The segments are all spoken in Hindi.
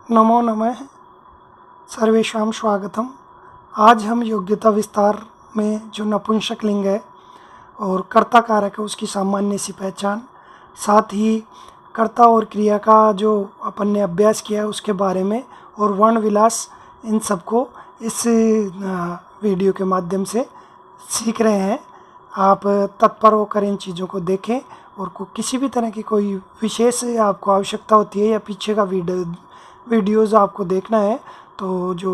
नमो नमः। सर्वेषां स्वागतम। आज हम योग्यता विस्तार में जो नपुंसक लिंग है और कर्ता कारक है उसकी सामान्य सी पहचान, साथ ही कर्ता और क्रिया का जो अपन ने अभ्यास किया है उसके बारे में और वर्ण विलास, इन सबको इस वीडियो के माध्यम से सीख रहे हैं। आप तत्पर होकर इन चीज़ों को देखें और किसी भी तरह की कोई विशेष आपको आवश्यकता होती है या पीछे का वीडियोज़ आपको देखना है तो जो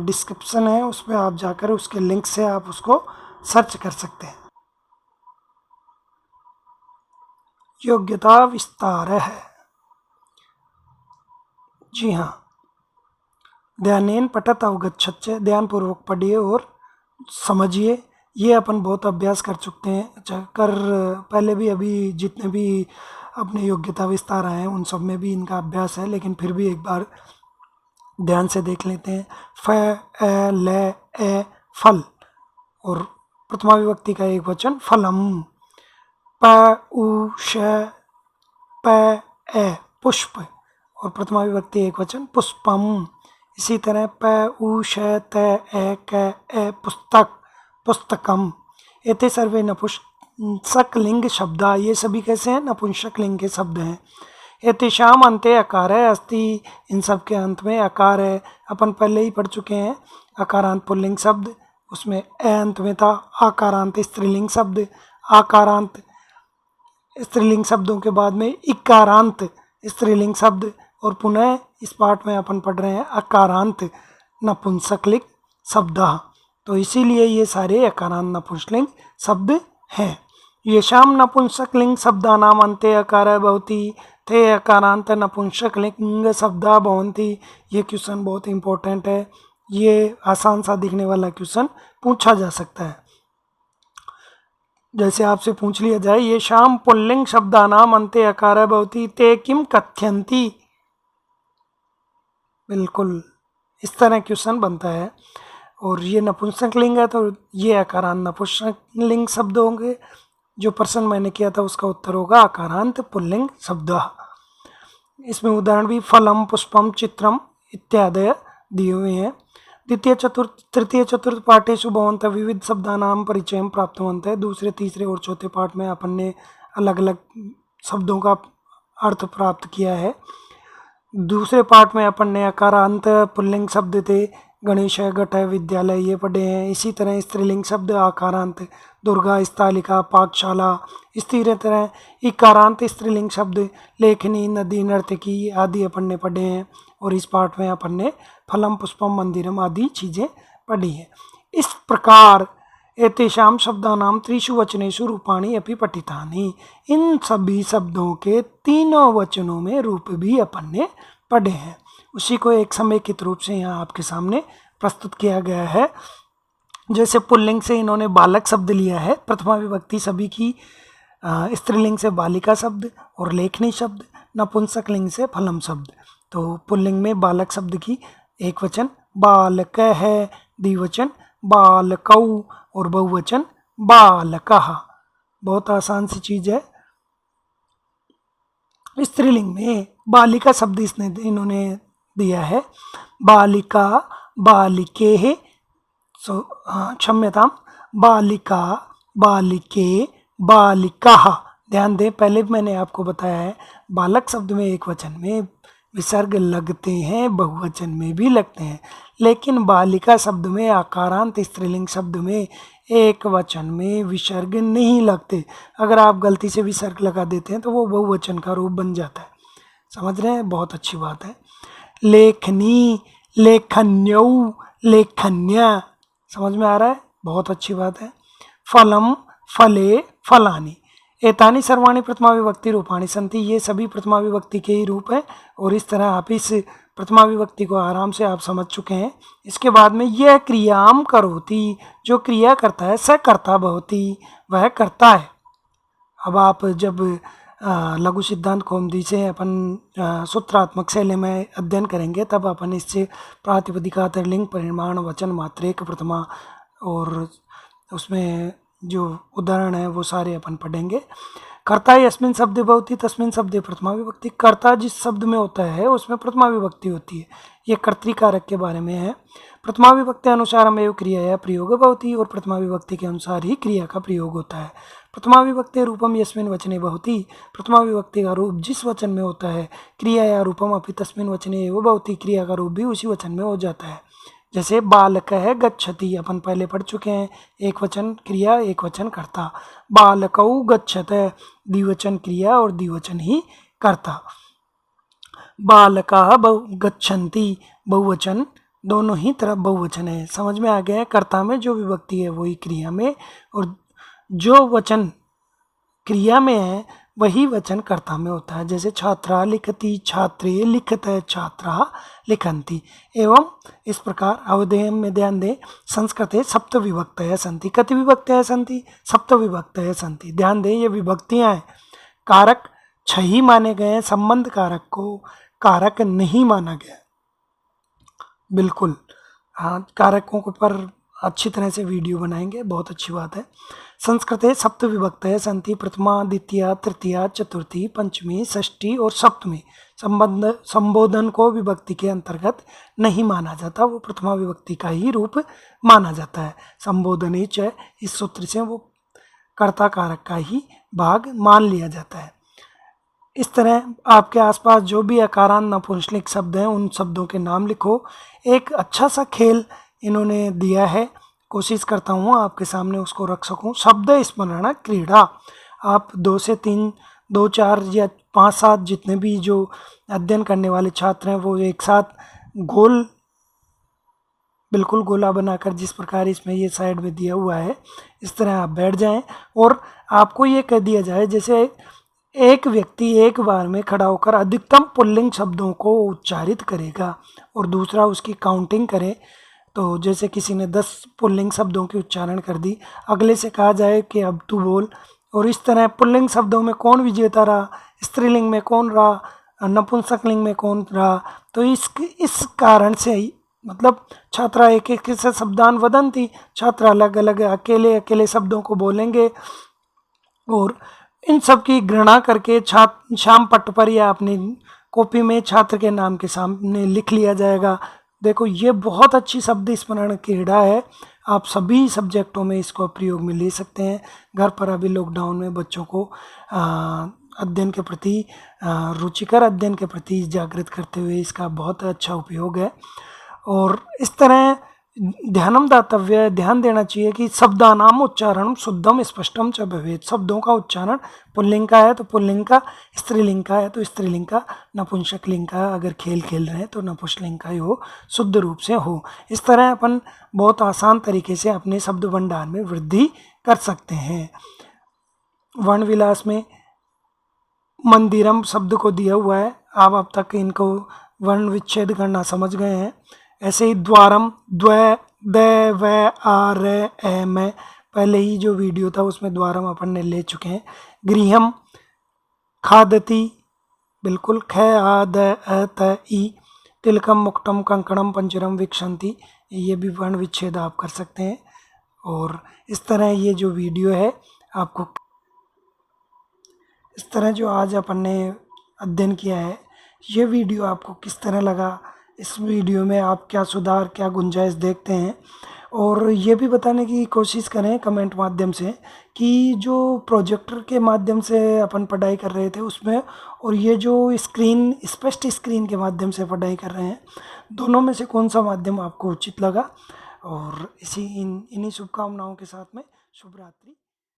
डिस्क्रिप्शन है उसमें आप जाकर उसके लिंक से आप उसको सर्च कर सकते हैं। योग्यता विस्तार है। जी हाँ, ध्यानेन पठत अवगच्छत्, ध्यानपूर्वक पढ़िए और समझिए। ये अपन बहुत अभ्यास कर चुके हैं, पहले भी अभी जितने भी अपने योग्यता विस्तार आए हैं उन सब में भी इनका अभ्यास है, लेकिन फिर भी एक बार ध्यान से देख लेते हैं। फ, ए, ल, ए, फल और प्रथमा विभक्ति का एक वचन फलम। प, उ, श, प, ए, पुष्प और प्रथमा विभक्ति एक वचन पुष्पम। इसी तरह प, उ, श, त, ए, क, ए, पुस्तक, पुस्तकम। एते सर्वे नपुंसक लिंग शब्दा, ये सभी कैसे हैं? नपुंसक लिंग के शब्द हैं। एतेषाम अन्ते अकार है अस्ति, इन सब के अंत में अकार है। अपन पहले ही पढ़ चुके हैं अकारांत पुल्लिंग शब्द, उसमें ए अंत में था। आकारांत स्त्रीलिंग शब्द, आकारांत स्त्रीलिंग शब्दों के बाद में इकारांत स्त्रीलिंग शब्द, और पुनः इस पाठ में अपन पढ़ रहे हैं अकारांत नपुंसकलिंग शब्द। तो इसीलिए ये सारे अकारांत नपुंसकलिंग शब्द हैं। येषां नपुंसकलिंग शब्दानां अन्ते अकारः भवति ते अकारांत नपुंसकलिंग शब्दा भवन्ति। ये क्वेश्चन बहुत इंपॉर्टेंट है, ये आसान सा दिखने वाला क्वेश्चन पूछा जा सकता है। जैसे आपसे पूछ लिया जाए येषां पुल्लिंग शब्दानां अन्ते अकारः भवति ते किम कथ्यन्ति, बिल्कुल इस तरह क्वेश्चन बनता है। और ये नपुंसक लिंग है तो ये अकारांत नपुंसक लिंग शब्द होंगे। जो प्रश्न मैंने किया था उसका उत्तर होगा अकारांत पुल्लिंग शब्द। इसमें उदाहरण भी फलम, पुष्पम, चित्रम इत्यादि दिए हुए हैं। द्वितीय चतुर्थ तृतीय चतुर्थ पाठेषु भवन्तः विविध शब्दानां परिचयं प्राप्तवन्तः। दूसरे तीसरे और चौथे पाठ में अपन ने अलग अलग शब्दों का अर्थ प्राप्त किया है। दूसरे पाठ में अपन ने अकारांत पुल्लिंग शब्द थे गणेश, घट, विद्यालय, ये पढ़े हैं। इसी तरह स्त्रीलिंग शब्द आकारांत दुर्गा, स्थालिका, पाकशाला। इसी तरह इकारांत स्त्रीलिंग शब्द लेखनी, नदी, नर्तकी आदि अपन ने पढ़े हैं। और इस पाठ में अपन ने फलम, पुष्पम, मंदिरम आदि चीज़ें पढ़ी हैं। इस प्रकार एतेषां शब्दानां त्रिषु वचनेषु रूपाणि अपि पठितानि, इन सभी शब्दों के तीनों वचनों में रूप भी अपन ने पढ़े हैं। उसी को एक समेकित रूप से यहाँ आपके सामने प्रस्तुत किया गया है। जैसे पुल्लिंग से इन्होंने बालक शब्द लिया है, प्रथमा विभक्ति सभी की, स्त्रीलिंग से बालिका शब्द और लेखनी शब्द, नपुंसक लिंग से फलम शब्द। तो पुल्लिंग में बालक शब्द की एक वचन बालक है, द्विवचन बालकौ और बहुवचन बालकः। बहुत आसान सी चीज़ है। स्त्रीलिंग में बालिका शब्द इन्होंने दिया है, बालिका, बालिके, क्षम्यतां, बालिका, बालिके, बालिकाः। ध्यान दें, पहले भी मैंने आपको बताया है बालक शब्द में एक वचन में विसर्ग लगते हैं, बहुवचन में भी लगते हैं, लेकिन बालिका शब्द में आकारांत स्त्रीलिंग शब्द में एक वचन में विसर्ग नहीं लगते। अगर आप गलती से विसर्ग लगा देते हैं तो वो बहुवचन का रूप बन जाता है। समझ रहे हैं? बहुत अच्छी बात है। लेखनी, लेखन्यौ, लेखन्या, समझ में आ रहा है? बहुत अच्छी बात है। फलम, फले, फलानी। एतानि सर्वाणि प्रथमा विभक्ति रूपाणि सन्ति, ये सभी प्रथमा विभक्ति के ही रूप हैं। और इस तरह आप इस प्रथमा विभक्ति को आराम से आप समझ चुके हैं। इसके बाद में यह क्रियाम करोति, जो क्रिया करता है स कर्ता भवति, वह करता है। अब आप जब लघु सिद्धांत कौमुदी से अपन सूत्रात्मक शैली में अध्ययन करेंगे तब अपन इससे प्रातिपदिका, लिंग, परिमाण, वचन, मात्रेक, प्रथमा और उसमें जो उदाहरण है वो सारे अपन पढ़ेंगे। कर्ता यस्मिन शब्दे भवति तस्मिन शब्दे प्रथमा विभक्ति। कर्ता जिस शब्द में होता है उसमें प्रथमा विभक्ति होती है। ये कर्तृकारक के बारे में है। प्रथमा विभक्ति अनुसारम एवं क्रिया या प्रयोग भवति, और प्रथमा विभक्ति के अनुसार ही क्रिया का प्रयोग होता है। प्रथमा विभक्ति रूपम यस्मिन वचने भवति, प्रथमा विभक्ति का रूप जिस वचन में होता है, क्रिया या रूपम अपि तस्मिन वचने एवं भवति, क्रिया का रूप भी उसी वचन में हो जाता है। जैसे बालकः गच्छति, अपन पहले पढ़ चुके हैं, एक वचन क्रिया एक वचन कर्ता। बालकौ गच्छतः, द्विवचन क्रिया और द्विवचन ही कर्ता। बालकाः गच्छन्ति, बहुवचन, दोनों ही तरफ बहुवचन है। समझ में आ गया है, कर्ता में जो विभक्ति है वही क्रिया में, और जो वचन क्रिया में है वही वचन कर्ता में होता है। जैसे छात्रा लिखति, छात्रे लिखतः, छात्रा लिखन्ति। एवं इस प्रकार अवधेय में ध्यान दें, संस्कृते सप्त विभक्तयः सन्ति। कति विभक्तयः सन्ति? सप्त विभक्तयः सन्ति। ध्यान दें, ये विभक्तियाँ हैं। कारक 6 ही माने गए हैं, संबंध कारक को कारक नहीं माना गया। बिल्कुल, हाँ, कारकों के पर अच्छी तरह से वीडियो बनाएंगे, बहुत अच्छी बात है। संस्कृते सप्त विभक्तयः सन्ति, प्रथमा, द्वितीया, तृतीया, चतुर्थी, पंचमी, षष्ठी और सप्तमी। संबोधन को विभक्ति के अंतर्गत नहीं माना जाता, वो प्रथमा विभक्ति का ही रूप माना जाता है। संबोधने च, इस सूत्र से वो कर्ता कारक का ही भाग मान लिया जाता है। इस तरह आपके आसपास जो भी अकारांत नपुंसकलिंग शब्द हैं उन शब्दों के नाम लिखो। एक अच्छा सा खेल इन्होंने दिया है, कोशिश करता हूँ आपके सामने उसको रख सकूँ। शब्द स्मरण क्रीड़ा। आप 2 से 3, 2, 4 या 5, 7 जितने भी जो अध्ययन करने वाले छात्र हैं वो एक साथ गोल, बिल्कुल गोला बनाकर, जिस प्रकार इसमें ये साइड में दिया हुआ है, इस तरह आप बैठ जाएं और आपको ये कह दिया जाए जैसे एक व्यक्ति एक बार में खड़ा होकर अधिकतम पुल्लिंग शब्दों को उच्चारित करेगा और दूसरा उसकी काउंटिंग करे। तो जैसे किसी ने 10 पुल्लिंग शब्दों की उच्चारण कर दी, अगले से कहा जाए कि अब तू बोल, और इस तरह पुल्लिंग शब्दों में कौन विजेता रहा, स्त्रीलिंग में कौन रहा, नपुंसकलिंग में कौन रहा। तो इस कारण से ही, मतलब छात्रा एक एक से शब्दान वदंती, छात्र अलग अलग अकेले अकेले शब्दों को बोलेंगे और इन सब की गणना करके शाम पट्ट पर या अपनी कॉपी में छात्र के नाम के सामने लिख लिया जाएगा। देखो, ये बहुत अच्छी शब्द स्मरण क्रीड़ा है। आप सभी सब्जेक्टों में इसको प्रयोग में ले सकते हैं। घर पर अभी लॉकडाउन में बच्चों को अध्ययन के प्रति, रुचिकर अध्ययन के प्रति जागृत करते हुए इसका बहुत अच्छा उपयोग है। और इस तरह ध्यानम दातव्य, ध्यान देना चाहिए कि शब्दानाम उच्चारण शुद्धम स्पष्टम च भवेत्। शब्दों का उच्चारण पुल्लिंग का है तो पुल्लिंग का, स्त्रीलिंग का है तो स्त्रीलिंग का, नपुंसकलिंग का, अगर खेल खेल रहे हैं तो नपुंसकलिंग का ही हो, शुद्ध रूप से हो। इस तरह अपन बहुत आसान तरीके से अपने शब्द भंडार में वृद्धि कर सकते हैं। वर्ण विलास में मंदिरम शब्द को दिया हुआ है, आप अब तक इनको वर्ण विच्छेद करना समझ गए हैं। ऐसे ही द्वारम, द्वै, दै, वै, आ, रै, ए, मैं, पहले ही जो वीडियो था उसमें द्वारम अपन ने ले चुके हैं। गृहम, खादति, बिल्कुल, ख, आ, द, अ, त, ई। तिलकम, मुक्तम, कंकणम, पंचरम, विक्षंति, ये भी वर्ण विच्छेद आप कर सकते हैं। और इस तरह ये जो वीडियो है आपको, इस तरह जो आज अपन ने अध्ययन किया है, ये वीडियो आपको किस तरह लगा, इस वीडियो में आप क्या सुधार, क्या गुंजाइश देखते हैं, और ये भी बताने की कोशिश करें कमेंट माध्यम से कि जो प्रोजेक्टर के माध्यम से अपन पढ़ाई कर रहे थे उसमें, और ये जो स्क्रीन, स्पष्ट स्क्रीन के माध्यम से पढ़ाई कर रहे हैं, दोनों में से कौन सा माध्यम आपको उचित लगा। और इन्हीं शुभकामनाओं के साथ में शुभ रात्रि।